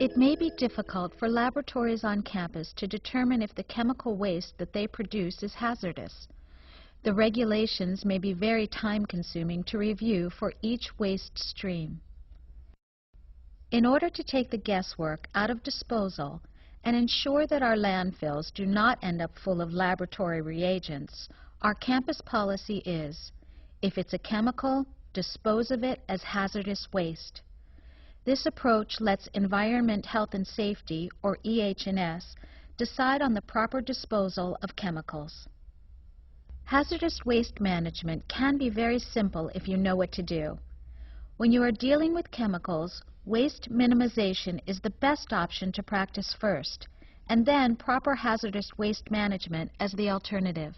It may be difficult for laboratories on campus to determine if the chemical waste that they produce is hazardous. The regulations may be very time-consuming to review for each waste stream. In order to take the guesswork out of disposal and ensure that our landfills do not end up full of laboratory reagents, our campus policy is, if it's a chemical, dispose of it as hazardous waste. This approach lets Environment, Health and Safety, or EH&S, decide on the proper disposal of chemicals. Hazardous waste management can be very simple if you know what to do. When you are dealing with chemicals, waste minimization is the best option to practice first, and then proper hazardous waste management as the alternative.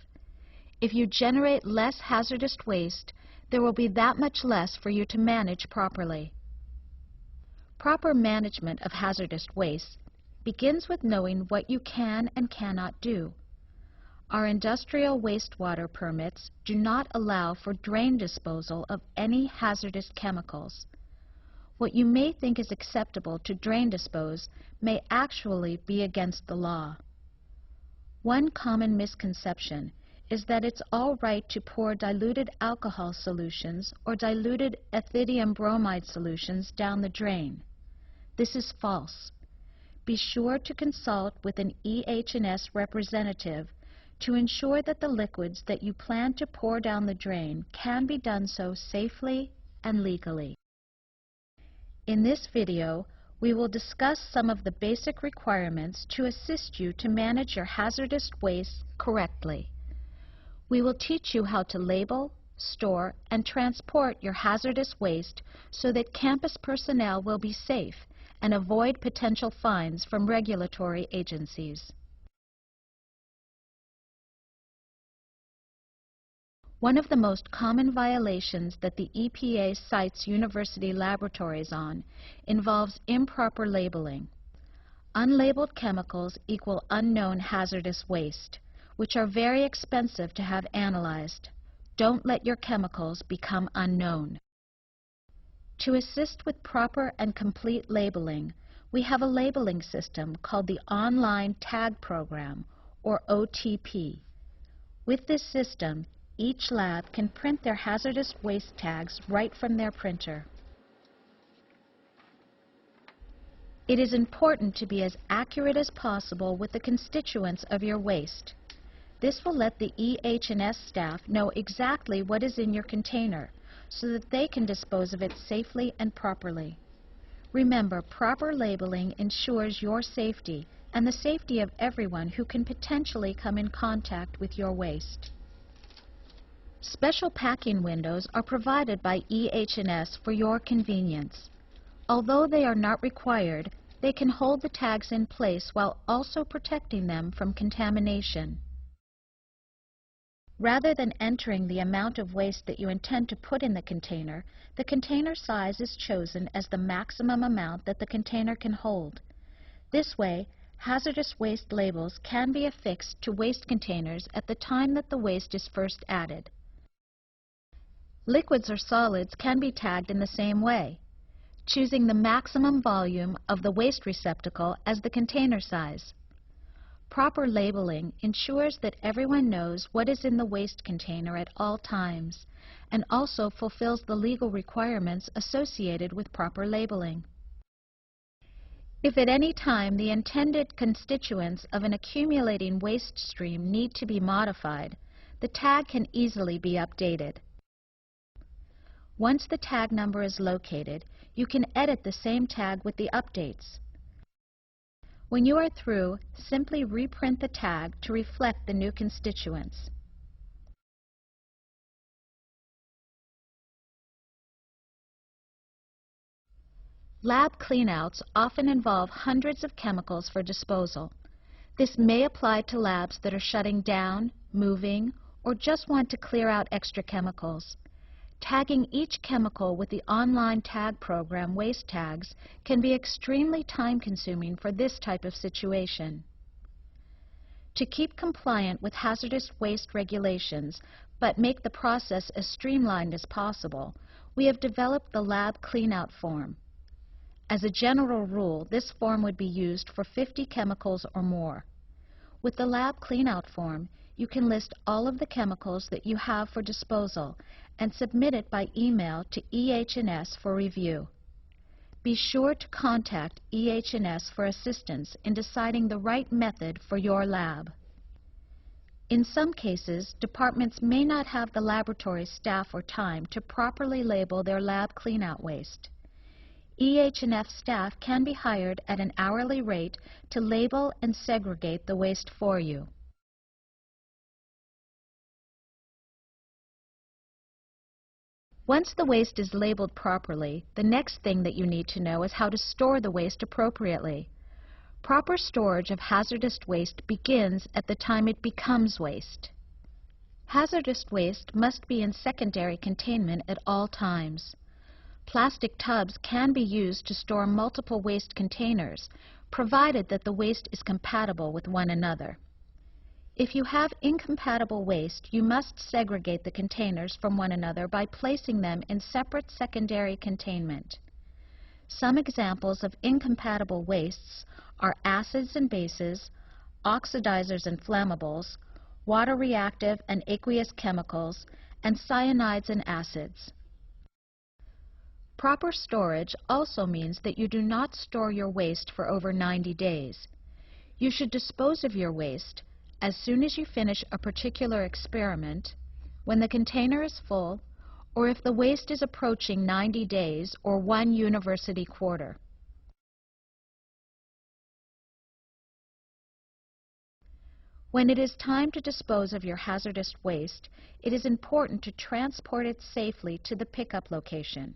If you generate less hazardous waste, there will be that much less for you to manage properly. Proper management of hazardous waste begins with knowing what you can and cannot do. Our industrial wastewater permits do not allow for drain disposal of any hazardous chemicals. What you may think is acceptable to drain dispose may actually be against the law. One common misconception is that it's all right to pour diluted alcohol solutions or diluted ethidium bromide solutions down the drain. This is false. Be sure to consult with an EH&S representative to ensure that the liquids that you plan to pour down the drain can be done so safely and legally. In this video, we will discuss some of the basic requirements to assist you to manage your hazardous waste correctly. We will teach you how to label, store, and transport your hazardous waste so that campus personnel will be safe and avoid potential fines from regulatory agencies. One of the most common violations that the EPA cites university laboratories on involves improper labeling. Unlabeled chemicals equal unknown hazardous waste, which are very expensive to have analyzed. Don't let your chemicals become unknown. To assist with proper and complete labeling, we have a labeling system called the Online Tag Program, or OTP. With this system, each lab can print their hazardous waste tags right from their printer. It is important to be as accurate as possible with the constituents of your waste. This will let the EH&S staff know exactly what is in your container so that they can dispose of it safely and properly. Remember, proper labeling ensures your safety and the safety of everyone who can potentially come in contact with your waste. Special packing windows are provided by EH&S for your convenience. Although they are not required, they can hold the tags in place while also protecting them from contamination. Rather than entering the amount of waste that you intend to put in the container size is chosen as the maximum amount that the container can hold. This way, hazardous waste labels can be affixed to waste containers at the time that the waste is first added. Liquids or solids can be tagged in the same way, choosing the maximum volume of the waste receptacle as the container size. Proper labeling ensures that everyone knows what is in the waste container at all times, and also fulfills the legal requirements associated with proper labeling. If at any time the intended constituents of an accumulating waste stream need to be modified, the tag can easily be updated. Once the tag number is located, you can edit the same tag with the updates. When you are through, simply reprint the tag to reflect the new constituents. Lab cleanouts often involve hundreds of chemicals for disposal. This may apply to labs that are shutting down, moving, or just want to clear out extra chemicals. Tagging each chemical with the online tag program waste tags can be extremely time-consuming for this type of situation. To keep compliant with hazardous waste regulations, but make the process as streamlined as possible, we have developed the lab cleanout form. As a general rule, this form would be used for 50 chemicals or more. With the lab cleanout form, you can list all of the chemicals that you have for disposal and submit it by email to EH&S for review. Be sure to contact EH&S for assistance in deciding the right method for your lab. In some cases, departments may not have the laboratory staff or time to properly label their lab cleanout waste. EH&S staff can be hired at an hourly rate to label and segregate the waste for you. Once the waste is labeled properly, the next thing that you need to know is how to store the waste appropriately. Proper storage of hazardous waste begins at the time it becomes waste. Hazardous waste must be in secondary containment at all times. Plastic tubs can be used to store multiple waste containers, provided that the waste is compatible with one another. If you have incompatible waste, you must segregate the containers from one another by placing them in separate secondary containment. Some examples of incompatible wastes are acids and bases, oxidizers and flammables, water reactive and aqueous chemicals, and cyanides and acids. Proper storage also means that you do not store your waste for over 90 days. You should dispose of your waste as soon as you finish a particular experiment, when the container is full, or if the waste is approaching 90 days or 1 university quarter. When it is time to dispose of your hazardous waste, it is important to transport it safely to the pickup location.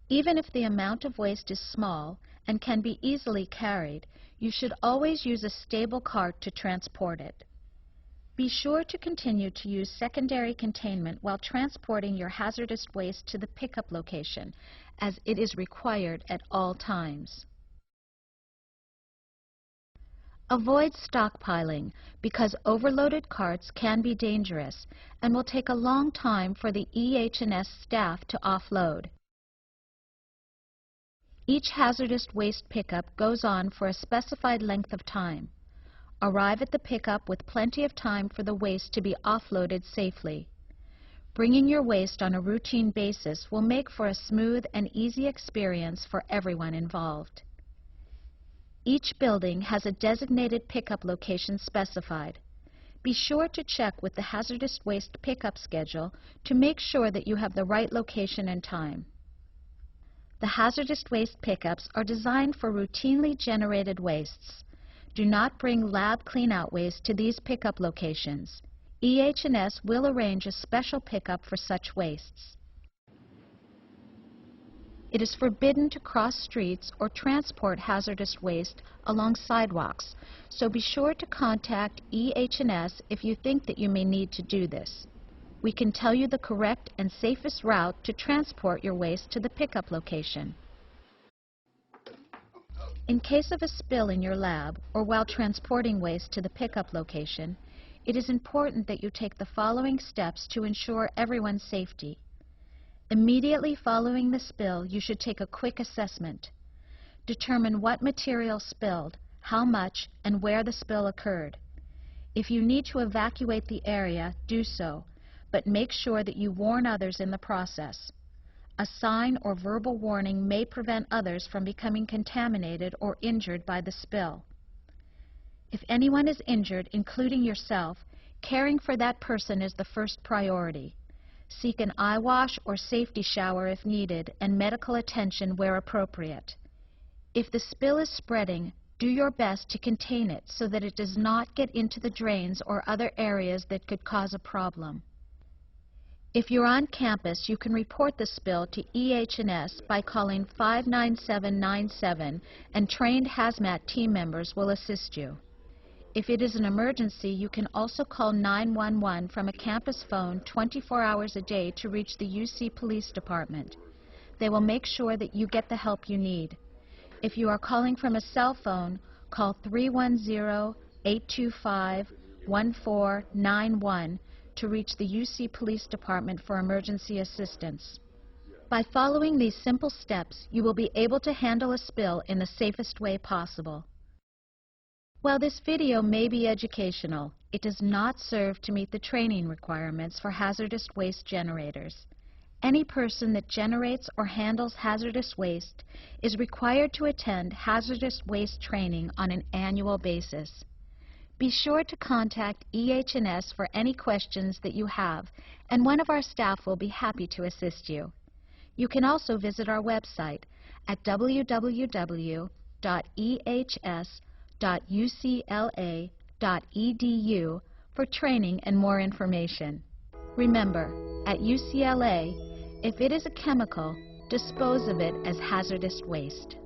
Even if the amount of waste is small and can be easily carried, you should always use a stable cart to transport it. Be sure to continue to use secondary containment while transporting your hazardous waste to the pickup location, as it is required at all times. Avoid stockpiling, because overloaded carts can be dangerous and will take a long time for the EH&S staff to offload. Each hazardous waste pickup goes on for a specified length of time. Arrive at the pickup with plenty of time for the waste to be offloaded safely. Bringing your waste on a routine basis will make for a smooth and easy experience for everyone involved. Each building has a designated pickup location specified. Be sure to check with the hazardous waste pickup schedule to make sure that you have the right location and time. The hazardous waste pickups are designed for routinely generated wastes. Do not bring lab cleanout waste to these pickup locations. EH&S will arrange a special pickup for such wastes. It is forbidden to cross streets or transport hazardous waste along sidewalks, so be sure to contact EH&S if you think that you may need to do this. We can tell you the correct and safest route to transport your waste to the pickup location. In case of a spill in your lab or while transporting waste to the pickup location, it is important that you take the following steps to ensure everyone's safety. Immediately following the spill, you should take a quick assessment. Determine what material spilled, how much, and where the spill occurred. If you need to evacuate the area, do so, but make sure that you warn others in the process. A sign or verbal warning may prevent others from becoming contaminated or injured by the spill. If anyone is injured, including yourself, caring for that person is the first priority. Seek an eye wash or safety shower if needed, and medical attention where appropriate. If the spill is spreading, do your best to contain it so that it does not get into the drains or other areas that could cause a problem. If you're on campus, you can report the spill to EH&S by calling 59797, and trained hazmat team members will assist you. If it is an emergency, you can also call 911 from a campus phone 24 hours a day to reach the UC Police Department. They will make sure that you get the help you need. If you are calling from a cell phone, call 310-825-1491 to reach the UC Police Department for emergency assistance. By following these simple steps, you will be able to handle a spill in the safest way possible. While this video may be educational, it does not serve to meet the training requirements for hazardous waste generators. Any person that generates or handles hazardous waste is required to attend hazardous waste training on an annual basis. Be sure to contact EH&S for any questions that you have, and one of our staff will be happy to assist you. You can also visit our website at www.ehs.ucla.edu for training and more information. Remember, at UCLA, if it is a chemical, dispose of it as hazardous waste.